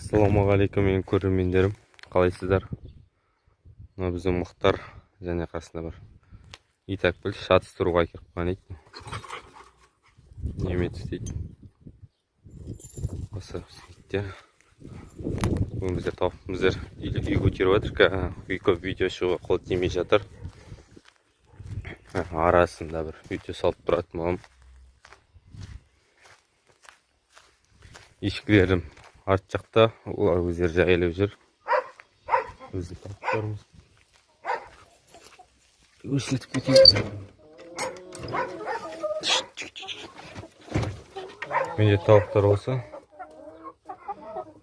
Ассалаумағалейкум менің көрермендерім, қалайсыздар? Мына біздің Мұхтар және қасында бір итәкпіл шатыстыруға келіп қалған ит. Неме істейді? Осы иттер. Бүгін біздер тауыппыздар үй көтеріп жатыр. Үй көп видео шығуға қол тимей жатыр. Арасында бір видео салып тұратын болам. Ешкілерім арт жақта, олар өздері жайылып жүр. Біздің тауықтарымыз өршілетіп кетейік. Менде тауықтар болса,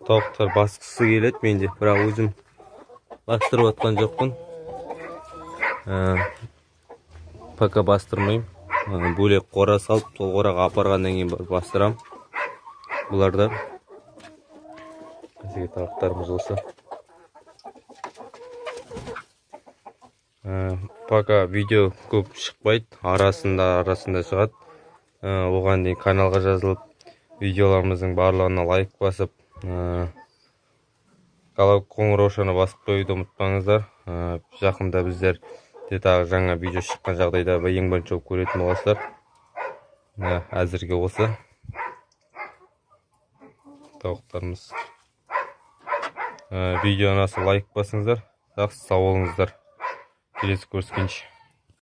тауықтар басқысы келеді менде, бірақ өзім бастырып атқан жоқпын. Пока бастырмайым. Бөлек қора салып, сол қораға апарғаннан кейін бастырам. Бұларда қазіргі тауықтарымыз осы. Пока видео көп шықпайды, арасында шығады. Оған дейін каналға жазылып, видеоларымыздың барлығына лайк басып, қоңыраушаны басып қоюды ұмытпаңыздар. Жақында біздер тағы жаңа видео шыққан жағдайда ең бірінші болып көретін боласыздар. Әзірге осы тауықтарымыз. Видеоны лайк басыңыздар. Жақсы, сау болыңыздар. Келесі көріскенше.